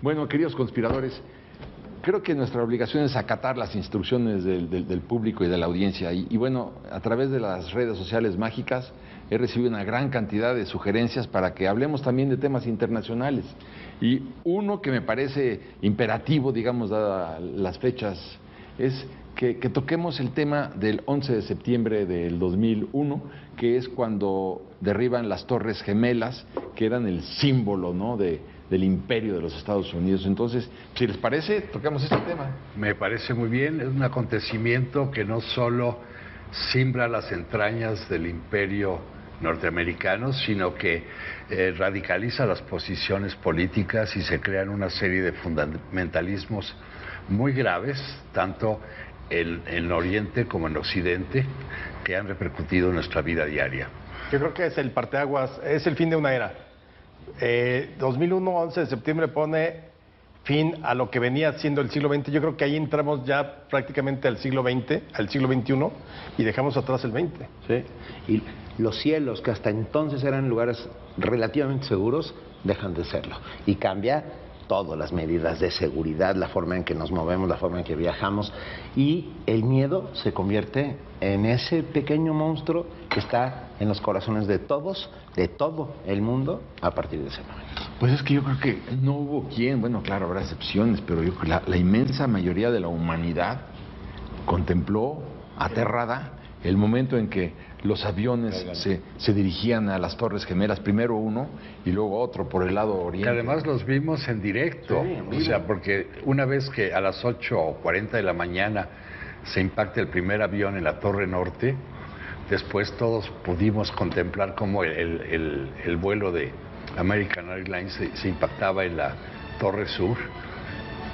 Bueno, queridos conspiradores, creo que nuestra obligación es acatar las instrucciones del público y de la audiencia. Y bueno, a través de las redes sociales mágicas he recibido una gran cantidad de sugerencias para que hablemos también de temas internacionales. Y uno que me parece imperativo, digamos, dadas las fechas, es que toquemos el tema del 11 de septiembre del 2001, que es cuando derriban las Torres Gemelas, que eran el símbolo, ¿no?, del imperio de los Estados Unidos. Entonces, si les parece, tocamos este tema. Me parece muy bien, es un acontecimiento que no solo simbra las entrañas del imperio norteamericano, sino que radicaliza las posiciones políticas y se crean una serie de fundamentalismos muy graves, tanto en Oriente como en Occidente, que han repercutido en nuestra vida diaria. Yo creo que es el parteaguas, es el fin de una era. 2001, 11 de septiembre, pone fin a lo que venía siendo el siglo XX. Yo creo que ahí entramos ya prácticamente al siglo XX, al siglo XXI, y dejamos atrás el XX. Sí. Y los cielos, que hasta entonces eran lugares relativamente seguros, dejan de serlo. Y cambia todo, las medidas de seguridad, la forma en que nos movemos, la forma en que viajamos, y el miedo se convierte en ese pequeño monstruo que está en los corazones de todos, de todo el mundo, a partir de ese momento. Pues es que yo creo que no hubo quien, bueno, claro, habrá excepciones, pero yo creo que la inmensa mayoría de la humanidad contempló aterrada el momento en que los aviones se dirigían a las Torres Gemelas, primero uno y luego otro por el lado oriente. Que además los vimos en directo, sí, o sea, porque una vez que a las 8:40 de la mañana se impacta el primer avión en la Torre Norte, después todos pudimos contemplar cómo el vuelo de American Airlines se impactaba en la Torre Sur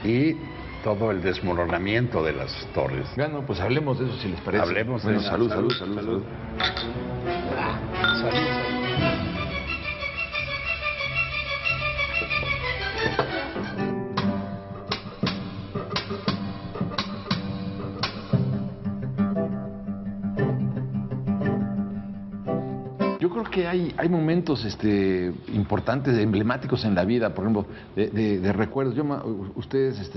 y todo el desmoronamiento de las torres. Bueno, pues hablemos de eso, si les parece. Hablemos de eso. Salud. Salud. Yo creo que hay momentos importantes, emblemáticos en la vida, por ejemplo, de recuerdos. Ustedes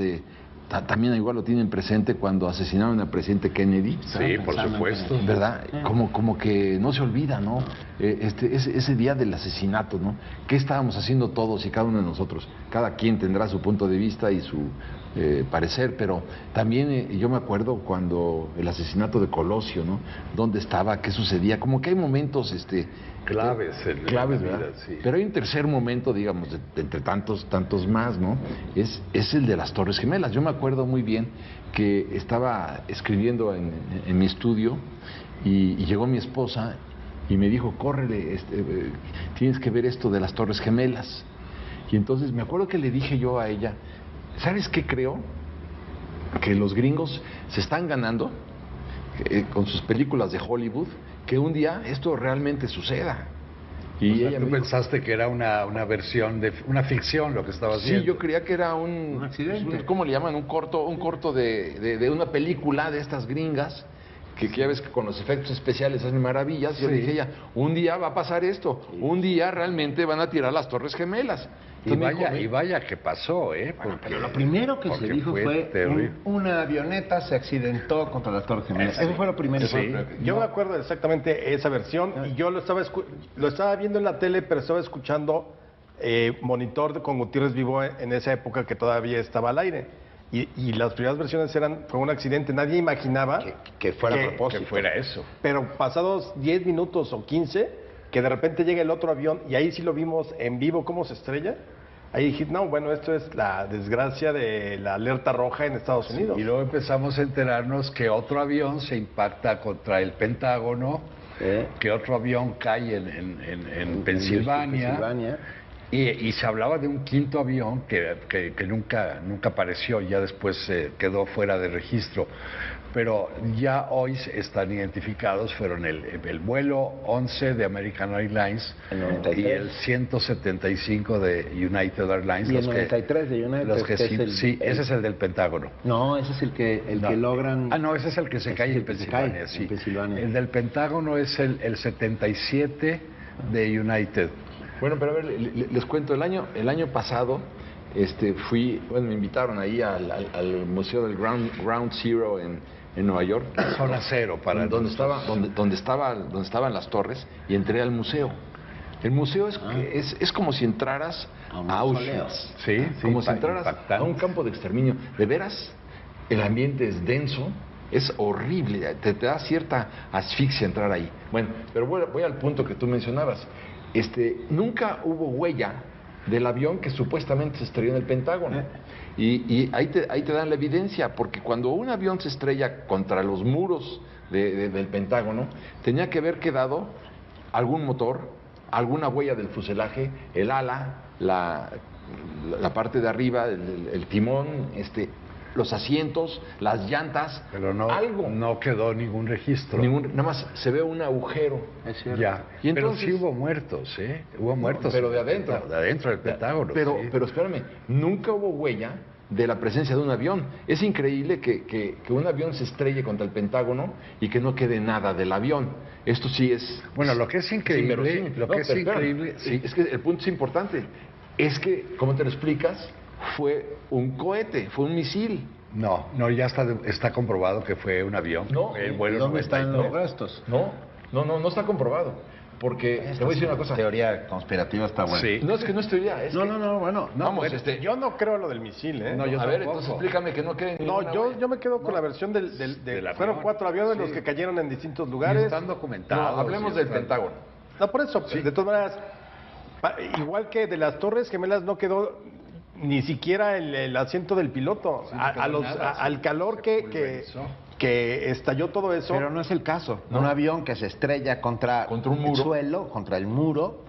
también igual lo tienen presente cuando asesinaron al presidente Kennedy. Sí, por supuesto. ¿Verdad? Como que no se olvida, ¿no? Ese día del asesinato, ¿no? ¿Qué estábamos haciendo todos y cada uno de nosotros? Cada quien tendrá su punto de vista y su parecer, pero también yo me acuerdo cuando el asesinato de Colosio, ¿no? ¿Dónde estaba? ¿Qué sucedía? Como que hay momentos claves en la vida, sí. Pero hay un tercer momento, digamos, entre tantos más, ¿no? Es el de las Torres Gemelas. Yo me acuerdo muy bien que estaba escribiendo en mi estudio y llegó mi esposa y me dijo, córrele, tienes que ver esto de las Torres Gemelas. Y entonces me acuerdo que le dije yo a ella, ¿sabes qué creo? Que los gringos se están ganando con sus películas de Hollywood, que un día esto realmente suceda. Y o sea, ella tú pensaste que era una versión de una ficción lo que estaba haciendo. Sí, yo creía que era un accidente. ¿Cómo le llaman? Un corto de una película de estas gringas. Que ya ves que con los efectos especiales hacen maravillas. Yo dije ella, un día va a pasar esto, un día realmente van a tirar las Torres Gemelas. Y vaya que pasó, Bueno, pero lo primero que se dijo fue una avioneta se accidentó contra las Torres Gemelas. Eso fue lo primero. Sí. Yo me acuerdo exactamente esa versión y yo lo estaba viendo en la tele, pero estaba escuchando Monitor con Gutiérrez Vivo en esa época que todavía estaba al aire. Y las primeras versiones fue un accidente, nadie imaginaba que fuera a propósito. Que fuera eso. Pero pasados 10 minutos o 15, que de repente llega el otro avión, y ahí sí lo vimos en vivo cómo se estrella, ahí dije, no, bueno, esto es la desgracia de la alerta roja en Estados Unidos. Y luego empezamos a enterarnos que otro avión se impacta contra el Pentágono, que otro avión cae en Pensilvania. Y se hablaba de un quinto avión que nunca apareció, ya después quedó fuera de registro. Pero ya hoy están identificados, fueron el vuelo 11 de American Airlines y el 175 de United Airlines. Y el 93 de United. Sí, ese es el del Pentágono. No, ese es el que logran... no, ese es el que se cae en Pensilvania, sí. El del Pentágono es el 77 de United. Bueno, pero a ver, les cuento, el año pasado me invitaron ahí al museo del Ground Zero en Nueva York. Zona cero para donde estaban las torres, y entré al museo. El museo es como si entraras a Auschwitz, sí, como si entraras impactante. a un campo de exterminio. De veras, el ambiente es denso, es horrible, te da cierta asfixia entrar ahí. Bueno, pero voy al punto que tú mencionabas. Nunca hubo huella del avión que supuestamente se estrelló en el Pentágono. Y ahí te dan la evidencia, porque cuando un avión se estrella contra los muros del Pentágono, tenía que haber quedado algún motor, alguna huella del fuselaje, el ala, la parte de arriba, el timón, los asientos, las llantas, pero algo. No quedó ningún registro. Nada más se ve un agujero. Es cierto. Ya. Y entonces, pero sí hubo muertos, ¿eh? Hubo muertos. Pero de adentro. De adentro del Pentágono. Pero, sí. pero espérame, nunca hubo huella de la presencia de un avión. Es increíble que un avión se estrelle contra el Pentágono y que no quede nada del avión. Esto sí es... Bueno, lo que es increíble... Sí, es que el punto es importante. Es que, ¿cómo te lo explicas? Fue un cohete, fue un misil. No, ya está comprobado que fue un avión. No, ¿dónde están los restos? No está comprobado. Porque, te voy a decir una cosa. Teoría conspirativa está buena. Sí. No es que no es teoría. Bueno, Vamos, yo no creo lo del misil, ¿eh? No, yo a ver, tampoco. entonces explícame que no quede ninguna No, huella. yo me quedo con la versión del fueron 4 aviones los que cayeron en distintos lugares. Están documentados. No, hablemos del Pentágono. No, por eso, de todas maneras, igual que de las Torres Gemelas no quedó ni siquiera el asiento del piloto. Sí, no quedó nada, al calor que estalló todo eso. Pero no es el caso. Un avión que se estrella contra un muro, el suelo, contra el muro.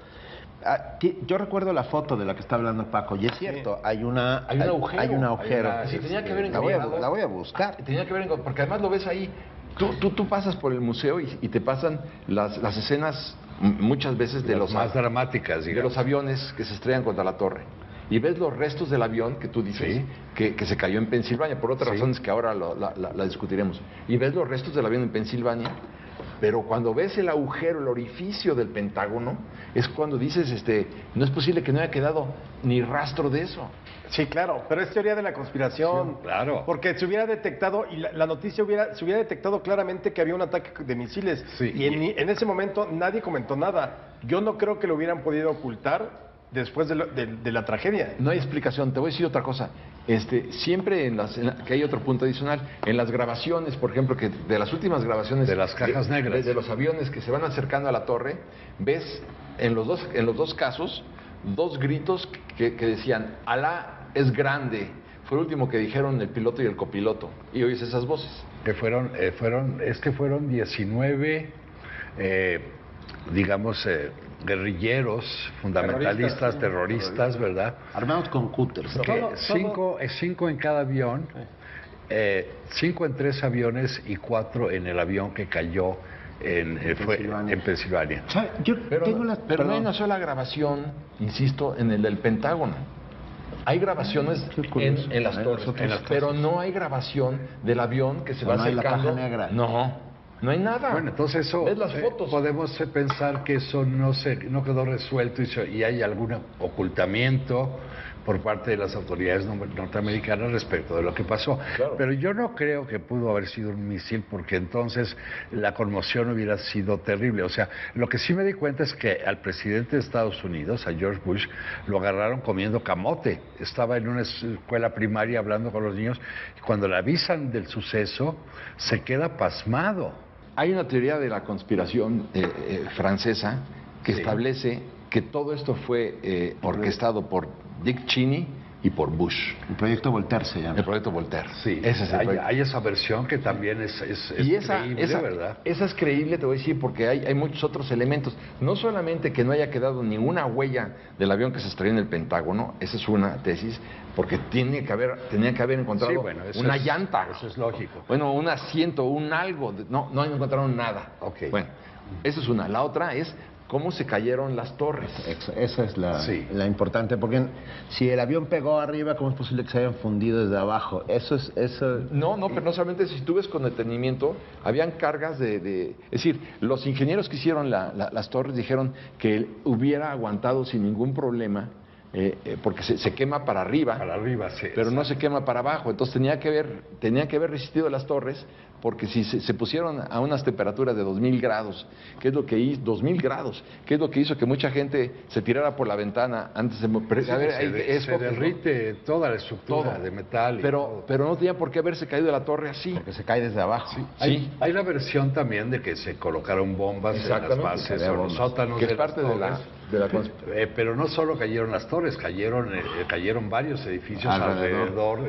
Yo recuerdo la foto de la que está hablando Paco, y es cierto, hay un agujero. Hay un agujero. Sí, tenía que haber la voy a buscar. Tenía que haber, porque además lo ves ahí. Tú pasas por el museo y te pasan las escenas muchas veces de las más dramáticas, digamos, de los aviones que se estrellan contra la torre. Y ves los restos del avión que tú dices que se cayó en Pensilvania, por otras razones que ahora la discutiremos. Y ves los restos del avión en Pensilvania, pero cuando ves el agujero, el orificio del Pentágono, es cuando dices, no es posible que no haya quedado ni rastro de eso. Sí, claro, pero es teoría de la conspiración. Sí, claro. Porque se hubiera detectado, y la noticia se hubiera detectado claramente que había un ataque de misiles. Sí. Y en ese momento nadie comentó nada. Yo no creo que lo hubieran podido ocultar después de la tragedia. No hay explicación. Te voy a decir otra cosa. Siempre que hay otro punto adicional, en las grabaciones, por ejemplo, que de las últimas grabaciones de las cajas negras, de los aviones que se van acercando a la torre, ves en los dos casos dos gritos que decían Alá es grande. Fue el último que dijeron el piloto y el copiloto. Y oyes esas voces. Que fueron 19 guerrilleros, fundamentalistas, terroristas, ¿verdad? Armados con cúteres. Cinco en cada avión, 5 en 3 aviones y 4 en el avión que cayó en Pensilvania. O sea, pero no hay una sola grabación, insisto, en el del Pentágono. Hay grabaciones en las torres, pero no hay grabación del avión que se va acercando. No hay la caja negra. No hay nada. Bueno, entonces eso ¿ves las fotos? Podemos pensar que eso no quedó resuelto y hay algún ocultamiento por parte de las autoridades norteamericanas respecto de lo que pasó. Claro. Pero yo no creo que pudo haber sido un misil, porque entonces la conmoción hubiera sido terrible. O sea, lo que sí me di cuenta es que al presidente de Estados Unidos, a George Bush, lo agarraron comiendo camote. Estaba en una escuela primaria hablando con los niños, y cuando le avisan del suceso, se queda pasmado. Hay una teoría de la conspiración francesa que establece que todo esto fue orquestado por Dick Cheney y por Bush. El proyecto Voltaire se llama. El proyecto Voltaire. Sí, ese es el proyecto. Hay esa versión que también es creíble, ¿verdad? Esa es creíble, te voy a decir, porque hay muchos otros elementos. No solamente que no haya quedado ninguna huella del avión que se estrelló en el Pentágono, esa es una tesis, porque tenían que haber encontrado una llanta. Eso es lógico. Bueno, un asiento, un algo. No encontraron nada. Okay. Bueno, esa es una. La otra es cómo se cayeron las torres. Esa es la importante, porque si el avión pegó arriba, ¿cómo es posible que se hayan fundido desde abajo? Eso. No, pero no solamente, si tú ves con detenimiento, habían cargas es decir, los ingenieros que hicieron las torres dijeron que hubiera aguantado sin ningún problema porque se quema para arriba, sí, pero no se quema para abajo. Entonces tenían que haber resistido las torres, porque si se pusieron a unas temperaturas de 2000 grados, ¿qué es lo que hizo? 2000 grados, ¿qué es lo que hizo que mucha gente se tirara por la ventana antes de... se derrite toda la estructura de metal. Pero no tenía por qué haberse caído de la torre así. Porque se cae desde abajo. Sí. Hay la versión también de que se colocaron bombas en las bases o los sótanos que es parte de la pero no solo cayeron las torres, cayeron varios edificios alrededor.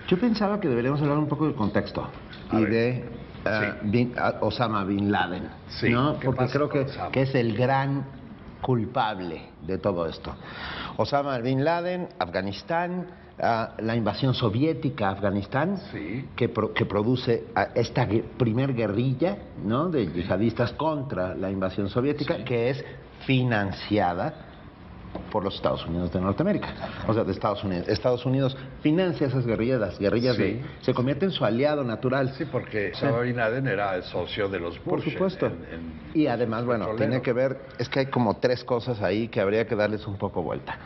Yo pensaba que deberíamos hablar un poco del contexto de Osama Bin Laden, sí. ¿no? Porque creo que es el gran culpable de todo esto. Osama Bin Laden, Afganistán, la invasión soviética a Afganistán, sí, que produce esta primer guerrilla, ¿no?, de yihadistas contra la invasión soviética, sí, que es financiada por los Estados Unidos de Norteamérica, o sea, de Estados Unidos. Estados Unidos financia esas guerrillas, las guerrillas sí, se convierte en su aliado natural. Sí, porque Osama Bin Laden era el socio de los Bush. Por supuesto. Y además, bueno, tiene que ver, es que hay como tres cosas ahí que habría que darles un poco vuelta.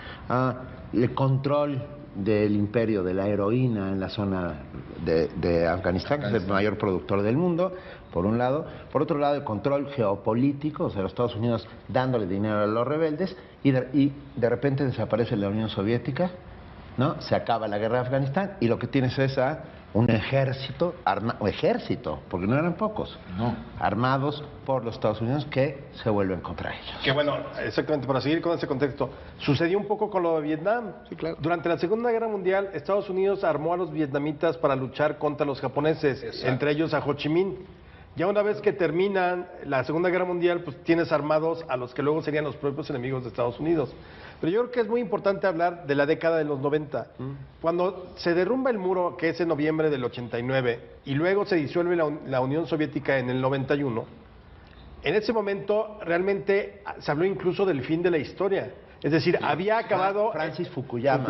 El control del imperio de la heroína en la zona de Afganistán, que es el mayor productor del mundo, por un lado. Por otro lado, el control geopolítico, o sea, los Estados Unidos dándole dinero a los rebeldes, y de repente desaparece la Unión Soviética, ¿no? Se acaba la guerra de Afganistán, y lo que tienes es un ejército, porque no eran pocos, armados por los Estados Unidos que se vuelven contra ellos. Que bueno, exactamente, para seguir con ese contexto, sucedió un poco con lo de Vietnam. Sí, claro. Durante la Segunda Guerra Mundial, Estados Unidos armó a los vietnamitas para luchar contra los japoneses, entre ellos a Ho Chi Minh. Ya una vez que termina la Segunda Guerra Mundial, pues tienes armados a los que luego serían los propios enemigos de Estados Unidos. Pero yo creo que es muy importante hablar de la década de los 90. Cuando se derrumba el muro, que es en noviembre del 89, y luego se disuelve la Unión Soviética en el 91, en ese momento realmente se habló incluso del fin de la historia. Es decir, había acabado... Francis Fukuyama.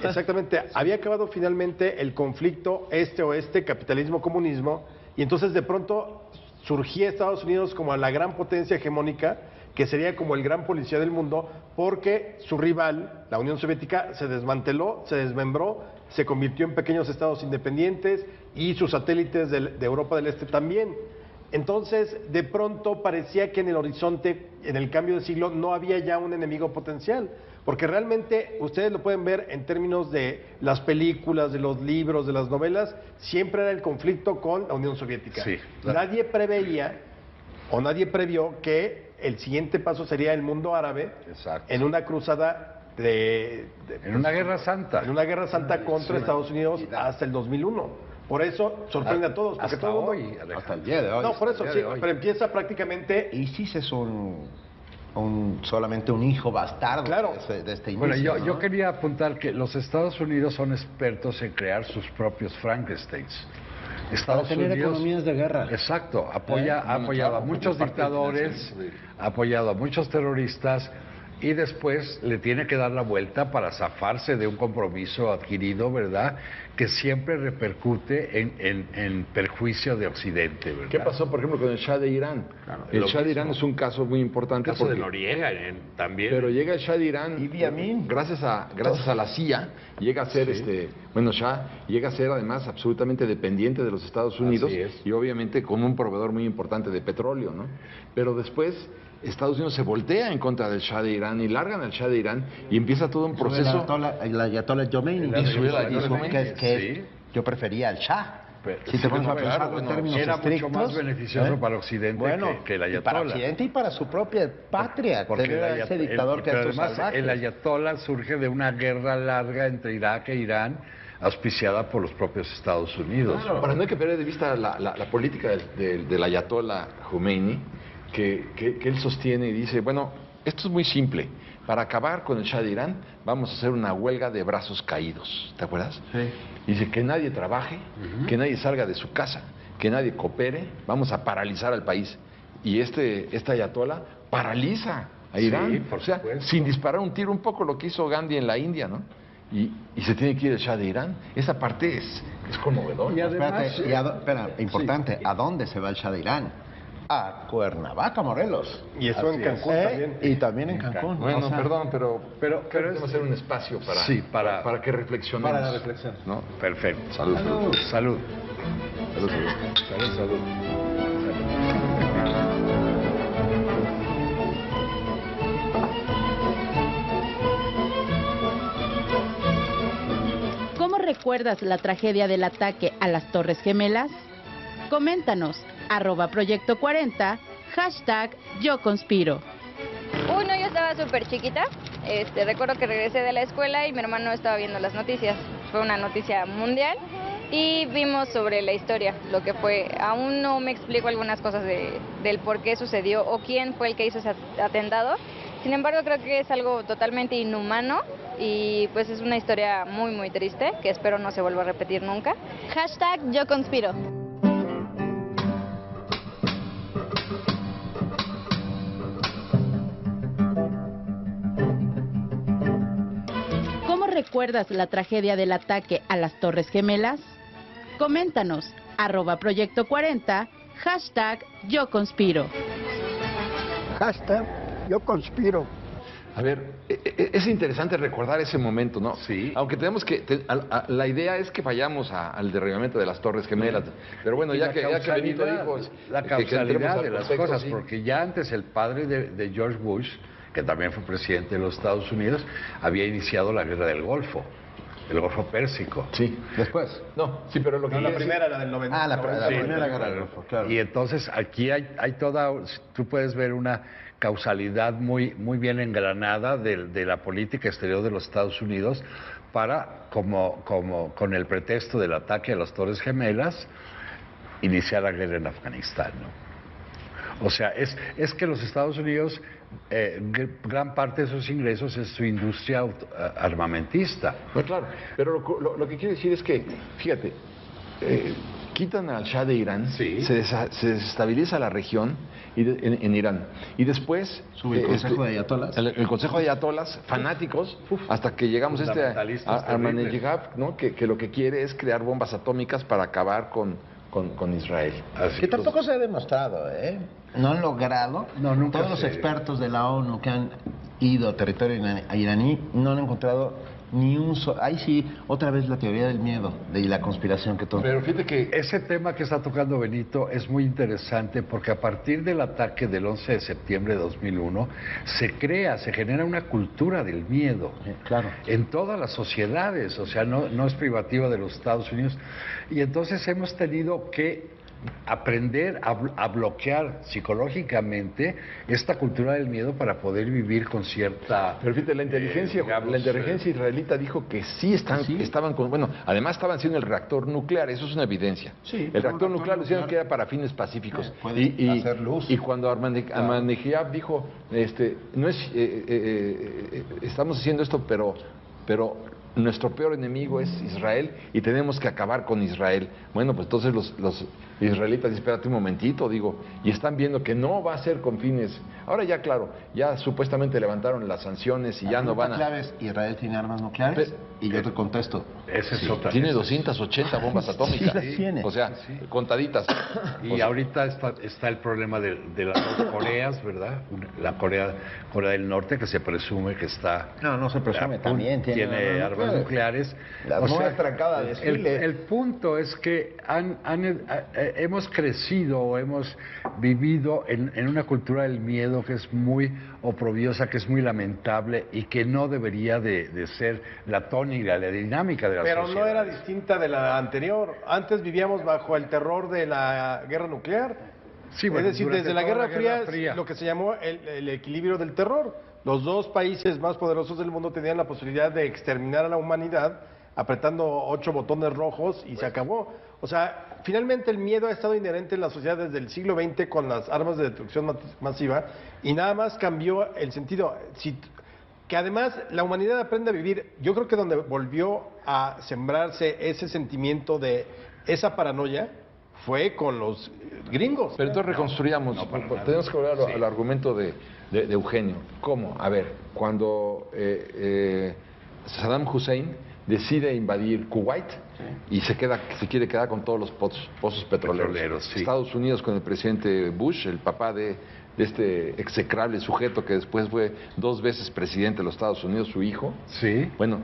Exactamente. Había acabado finalmente el conflicto este-oeste, capitalismo-comunismo, y entonces de pronto surgía Estados Unidos como la gran potencia hegemónica, que sería como el gran policía del mundo, porque su rival, la Unión Soviética, se desmanteló, se desmembró, se convirtió en pequeños estados independientes y sus satélites de Europa del Este también. Entonces, de pronto parecía que en el horizonte, en el cambio de siglo, no había ya un enemigo potencial. Porque realmente, ustedes lo pueden ver en términos de las películas, de los libros, de las novelas, siempre era el conflicto con la Unión Soviética. Sí, claro. Nadie preveía o nadie previó que el siguiente paso sería el mundo árabe. Exacto. En una cruzada en una guerra santa. En una guerra santa contra Estados Unidos hasta el 2001. Por eso sorprende a todos. Porque hasta todo hoy. Hasta el día de hoy. No, por eso sí, pero empieza prácticamente... ISIS es solamente un hijo bastardo, claro, de este inicio. Bueno, yo quería apuntar que los Estados Unidos son expertos en crear sus propios Frankensteins. Para tener economías de guerra. Exacto, ha apoyado a muchos dictadores, ha apoyado a muchos terroristas, y después le tiene que dar la vuelta para zafarse de un compromiso adquirido, ¿verdad?, que siempre repercute en perjuicio de Occidente, ¿verdad? ¿Qué pasó, por ejemplo, con el Shah de Irán? Claro, el Shah de Irán es un caso muy importante. El caso de Noriega también. Pero llega el Shah de Irán, Idi Amin, gracias a la CIA, llega a ser Shah llega a ser además absolutamente dependiente de los Estados Unidos y obviamente como un proveedor muy importante de petróleo, ¿no? Pero después Estados Unidos se voltea en contra del Shah de Irán y largan al Shah de Irán y empieza todo un proceso. El ayatollah Khomeini. Yo prefería al Shah. Si te pones a pensar en términos era estrictos, mucho más beneficioso para Occidente que el ayatollah. Para Occidente y para su propia patria, porque ese dictador que pero estos además salvajes. el ayatollah surge de una guerra larga entre Irak e Irán, auspiciada por los propios Estados Unidos. Claro. Para no hay que perder de vista la política del ayatollah Khomeini, que él sostiene y dice, bueno, esto es muy simple. Para acabar con el Shah de Irán, vamos a hacer una huelga de brazos caídos. ¿Te acuerdas? Sí. Dice que nadie trabaje, que nadie salga de su casa, que nadie coopere, vamos a paralizar al país. Y este ayatollah paraliza a Irán. Sí, por supuesto. Sin disparar un tiro, un poco lo que hizo Gandhi en la India, ¿no? Y se tiene que ir el Shah de Irán. Esa parte es conmovedora. Y además, importante, ¿a dónde se va el Shah de Irán? a Cuernavaca, Morelos. Y eso en Cancún también. Y también en Cancún. Bueno, O sea, perdón, pero es- hacer un espacio para, Sí, para que reflexionemos. para la reflexión. ¿No? Perfecto. Salud. Salud. Salud. Salud. ¿Cómo recuerdas la tragedia del ataque a las Torres Gemelas? Coméntanos, @Proyecto 40, #Yo Conspiro. Uy, no, yo estaba súper chiquita. Recuerdo que regresé de la escuela y mi hermano estaba viendo las noticias. Fue una noticia mundial y vimos sobre la historia, lo que fue. Aún no me explico algunas cosas del por qué sucedió o quién fue el que hizo ese atentado. Sin embargo, creo que es algo totalmente inhumano y pues es una historia muy, muy triste que espero no se vuelva a repetir nunca. #Yo Conspiro. ¿Cómo recuerdas la tragedia del ataque a las Torres Gemelas? Coméntanos, @Proyecto 40, #Yo Conspiro. Yo conspiro. A ver, es interesante recordar ese momento, ¿no? Sí. Aunque tenemos que... la idea es que vayamos al derribamiento de las Torres Gemelas. Pero bueno, Y ya la que Benito dijo... la que entremos causalidad al de las contexto, cosas, sí. porque ya antes el padre de George Bush, que también fue presidente de los Estados Unidos, había iniciado la guerra del Golfo, el Golfo Pérsico. Sí. Después. No, sí, pero lo que... No, la quiere decir- primera, la del 90. Ah, la Sí, primera guerra del Golfo, claro. Y entonces aquí hay toda, tú puedes ver una causalidad muy, muy bien engranada de la política exterior de los Estados Unidos para, como con el pretexto del ataque a las Torres Gemelas, iniciar la guerra en Afganistán, ¿no? O sea, es que los Estados Unidos, gran parte de sus ingresos es su industria armamentista. Pues claro, pero lo que quiere decir es que, fíjate, quitan al Shah de Irán, Sí. se desestabiliza la región en Irán, y después... Sube el Consejo de Ayatolas. El Consejo de Ayatolas, fanáticos, hasta que llegamos a Fundamentalistas terribles. Ahmadinejad, ¿no? Que lo que quiere es crear bombas atómicas para acabar con Israel. Así Que tampoco se ha demostrado, ¿eh? No han logrado. No, nunca Todos los se- expertos de la ONU que han ido a territorio iraní no han encontrado ni un solo... Ahí sí, otra vez la teoría del miedo y la conspiración que todo... Pero fíjate que... Ese tema que está tocando Benito es muy interesante porque a partir del ataque del 11 de septiembre de 2001 se genera una cultura del miedo. Claro. En todas las sociedades, o sea, no es privativa de los Estados Unidos. Y entonces hemos tenido que aprender a bloquear psicológicamente esta cultura del miedo para poder vivir con cierta... Pero fíjate, la inteligencia israelita dijo que sí estaban con... Bueno, además estaban haciendo el reactor nuclear, eso es una evidencia. Sí, el reactor un nuclear reactor decían nuclear. que era para fines pacíficos. Puede hacer luz. Y cuando Ahmadinejad dijo, no es, estamos haciendo esto, pero nuestro peor enemigo es Israel y tenemos que acabar con Israel. Bueno, pues entonces los israelitas dicen, espérate un momentito, digo, y están viendo que no va a ser con fines. Ahora ya, claro, ya supuestamente levantaron las sanciones y ya no van a... La clave es, ¿Israel tiene armas nucleares? Y yo te contesto. Esa es otra. Tiene 280 bombas atómicas. Sí, las tiene. O sea, contaditas. Y ahorita está el problema de las dos Coreas, ¿verdad? La Corea del Norte, que se presume que está... No se presume, también tiene armas nucleares. La O nueva sea, trancada de desfile. el punto es que hemos crecido o hemos vivido en una cultura del miedo que es muy oprobiosa, que es muy lamentable y que no debería de ser la tónica, la dinámica de la Pero sociedad. no era distinta de la anterior. Antes vivíamos bajo el terror de la guerra nuclear. Sí, bueno, es decir, durante desde la toda Guerra Fría, Fría. es lo que se llamó el equilibrio del terror. Los dos países más poderosos del mundo tenían la posibilidad de exterminar a la humanidad apretando 8 botones rojos y se acabó. O sea, finalmente el miedo ha estado inherente en la sociedad desde el siglo XX con las armas de destrucción masiva y nada más cambió el sentido. Que además la humanidad aprende a vivir. Yo creo que donde volvió a sembrarse ese sentimiento de esa paranoia fue con los gringos. Pero entonces reconstruyamos. Tenemos que volver al argumento de Eugenio. ¿Cómo? A ver, cuando Saddam Hussein decide invadir Kuwait, y se quiere quedar con todos los pozos petroleros. Sí. Estados Unidos con el presidente Bush, el papá de este execrable sujeto que después fue 2 veces presidente de los Estados Unidos, su hijo. Sí. Bueno,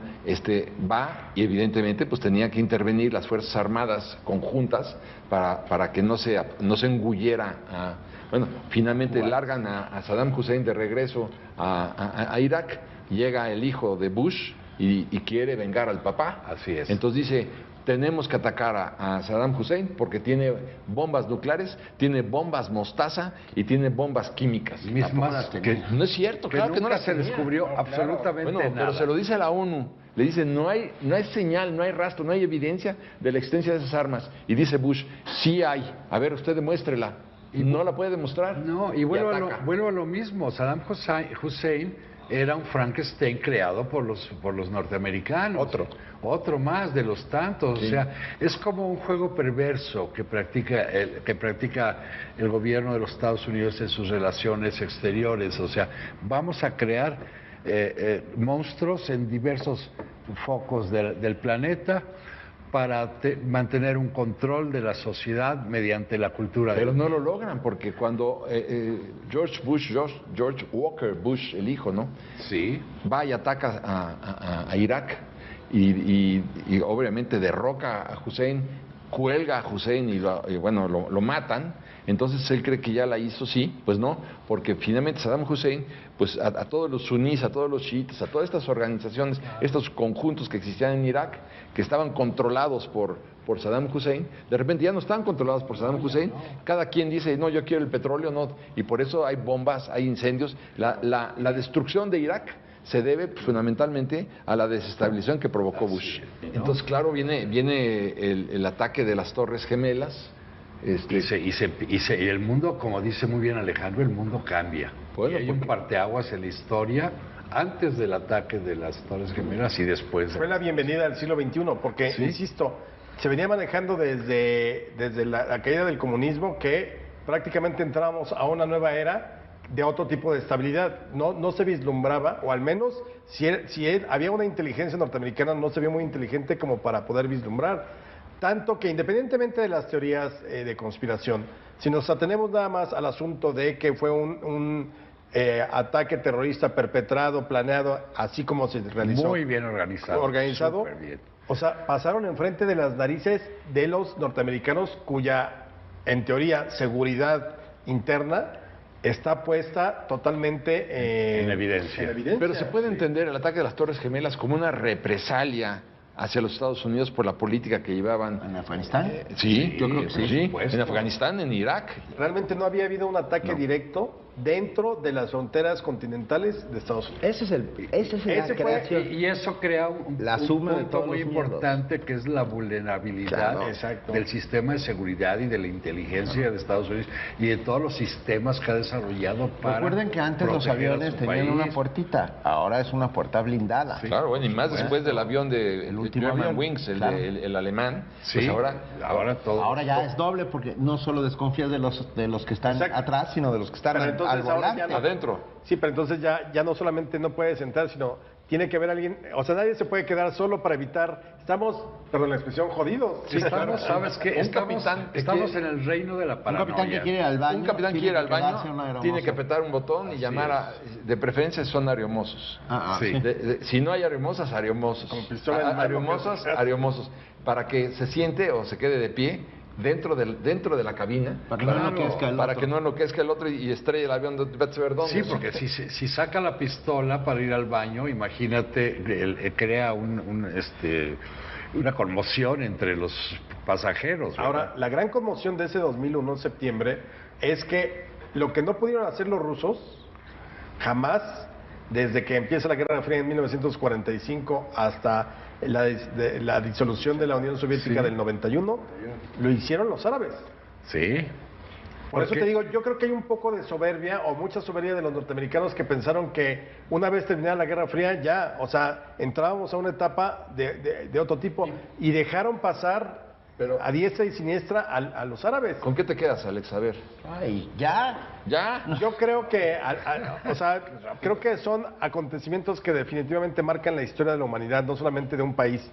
va y evidentemente pues tenía que intervenir las Fuerzas Armadas conjuntas para que no se engulliera bueno, finalmente largan a Saddam Hussein de regreso a Irak, llega el hijo de Bush y quiere vengar al papá. Así es. Entonces dice, tenemos que atacar a Saddam Hussein porque tiene bombas nucleares, tiene bombas mostaza y tiene bombas químicas. Mismas que No es cierto, que claro que no nunca las se tenía. descubrió absolutamente Bueno, nada. pero se lo dice a la ONU. Le dice, no hay señal, no hay rastro, no hay evidencia de la existencia de esas armas. Y dice Bush, sí hay. A ver, usted demuéstrela. Y no la puede demostrar. No, y vuelvo a lo mismo. Saddam Hussein era un Frankenstein creado por los norteamericanos. Otro más de los tantos. Sí. O sea, es como un juego perverso que practica el gobierno de los Estados Unidos en sus relaciones exteriores. O sea, vamos a crear monstruos en diversos focos del planeta para mantener un control de la sociedad mediante la cultura. Pero no lo logran, porque cuando George Walker Bush, el hijo, ¿no? Sí. Va y ataca a Irak y obviamente derroca a Hussein, cuelga a Hussein y lo matan. Entonces él cree que ya la hizo, sí, pues no, porque finalmente Saddam Hussein, pues a todos los sunís, a todos los chiitas, a todas estas organizaciones, estos conjuntos que existían en Irak, que estaban controlados por Saddam Hussein, de repente ya no están controlados por Saddam Hussein, cada quien dice, no, yo quiero el petróleo, no, y por eso hay bombas, hay incendios, la destrucción de Irak se debe fundamentalmente a la desestabilización que provocó Bush. Entonces, claro, viene el ataque de las Torres Gemelas. Y el mundo, como dice muy bien Alejandro, el mundo cambia. Bueno, y hay un parteaguas en la historia antes del ataque de las Torres Gemelas y después. Fue la bienvenida al siglo XXI, porque, ¿sí? Insisto, se venía manejando desde la caída del comunismo que prácticamente entrábamos a una nueva era de otro tipo de estabilidad. No se vislumbraba, o al menos había una inteligencia norteamericana, no se vio muy inteligente como para poder vislumbrar. Tanto que independientemente de las teorías de conspiración, si nos atenemos nada más al asunto de que fue un ataque terrorista perpetrado, planeado, así como se realizó. Muy bien organizado. Súper bien. O sea, pasaron enfrente de las narices de los norteamericanos cuya, en teoría, seguridad interna está puesta totalmente en evidencia. Pero se puede entender el ataque de las Torres Gemelas como una represalia hacia los Estados Unidos por la política que llevaban. ¿En Afganistán? Sí, yo creo que sí. En Afganistán, en Irak. Realmente no había habido un ataque directo dentro de las fronteras continentales de Estados Unidos. Ese es la creación. Y eso crea un punto muy importante que es la vulnerabilidad del sistema de seguridad y de la inteligencia de Estados Unidos y de todos los sistemas que ha desarrollado para. Recuerden que antes los aviones tenían una puertita, ahora es una puerta blindada. Sí. Claro, bueno, y más después del avión el último Germanwings, el alemán, sí, pues ahora ya es doble, porque no solo desconfías de los que están atrás, sino de los que están al volante. Adentro. Sí, pero entonces ya no solamente no puedes entrar, sino tiene que haber alguien, o sea, nadie se puede quedar solo para evitar, perdón la expresión, jodidos. Sí, estamos, ¿sabes qué? Estamos en el reino de la paranoia. Un capitán que quiere ir al baño. Un capitán quiere ir al baño, tiene que apretar un botón y llamar de preferencia son ariomosos. Sí. Si no hay ariomosas, ariomosos. Ariomosos. Para que se siente o se quede de pie dentro de la cabina, para que no enloquezca el otro y estrelle el avión de ver dónde. Sí, porque si saca la pistola para ir al baño, imagínate, crea una conmoción entre los pasajeros, ¿verdad? Ahora, la gran conmoción de ese 2001, septiembre, es que lo que no pudieron hacer los rusos, jamás, desde que empieza la Guerra Fría en 1945 hasta la disolución de la Unión Soviética del 91, lo hicieron los árabes. Sí. Por eso te digo, yo creo que hay un poco de soberbia o mucha soberbia de los norteamericanos que pensaron que una vez terminada la Guerra Fría ya, o sea, entrábamos a una etapa de otro tipo y dejaron pasar a diestra y siniestra a los árabes. ¿Con qué te quedas, Alex? A ver. Ay, ¿ya? Yo creo que, creo que son acontecimientos que definitivamente marcan la historia de la humanidad, no solamente de un país.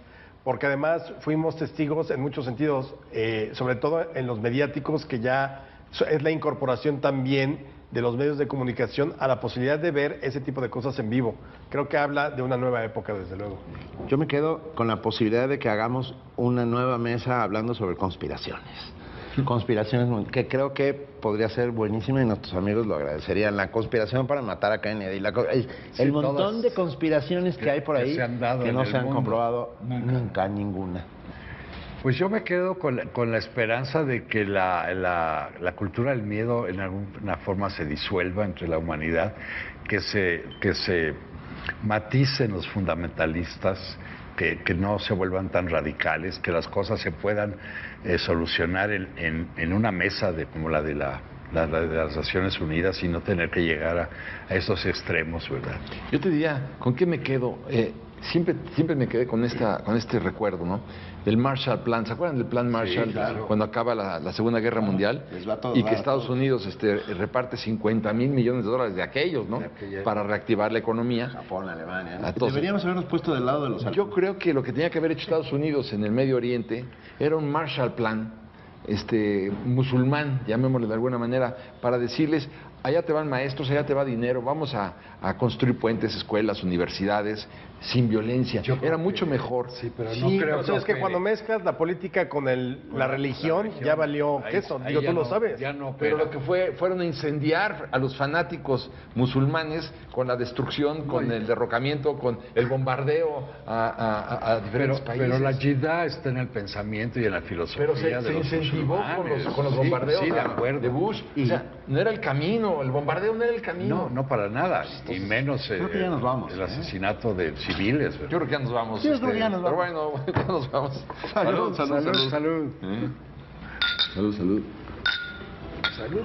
porque además fuimos testigos en muchos sentidos, sobre todo en los mediáticos, que ya es la incorporación también de los medios de comunicación a la posibilidad de ver ese tipo de cosas en vivo. Creo que habla de una nueva época, desde luego. Yo me quedo con la posibilidad de que hagamos una nueva mesa hablando sobre conspiraciones. Conspiraciones que creo que podría ser buenísima y nuestros amigos lo agradecerían. La conspiración para matar a Kennedy, el montón de conspiraciones que hay por ahí que no se han comprobado nunca ninguna. Pues yo me quedo con la esperanza de que la cultura del miedo en alguna forma se disuelva entre la humanidad, que se maticen los fundamentalistas, que no se vuelvan tan radicales, que las cosas se puedan solucionar en una mesa como la de las Naciones Unidas y no tener que llegar a esos extremos, ¿verdad? Yo te diría, ¿con qué me quedo? Siempre me quedé con este recuerdo, ¿no? Del Marshall Plan. ¿Se acuerdan del Plan Marshall? Sí, claro. Cuando acaba la Segunda Guerra Mundial y que Estados Unidos reparte $50,000 millones de aquellos, ¿no? Para reactivar la economía. Japón, Alemania, ¿no? Entonces, deberíamos habernos puesto del lado de los yo creo que lo que tenía que haber hecho Estados Unidos en el Medio Oriente era un Marshall Plan musulmán, llamémosle de alguna manera, para decirles: allá te van maestros, allá te va dinero, vamos a construir puentes, escuelas, universidades, sin violencia. Era mucho mejor. Sí, pero Sí, no creo pero es que cuando mezclas la política con la religión, ya valió queso. Digo, tú lo sabes. Ya no, Pero lo que fueron a incendiar a los fanáticos musulmanes con la destrucción, con el derrocamiento, con el bombardeo a diferentes países. Pero la yihad está en el pensamiento y en la filosofía. Pero se incentivó con los bombardeos de acuerdo. de Bush. O sea, no era el camino, el bombardeo no era el camino. No, para nada. Y menos creo que ya nos vamos, el asesinato de civiles. ¿verdad? Yo creo que ya nos vamos. Yo creo que ya nos Pero vamos. bueno, ya nos vamos. Salud. Salud. Salud.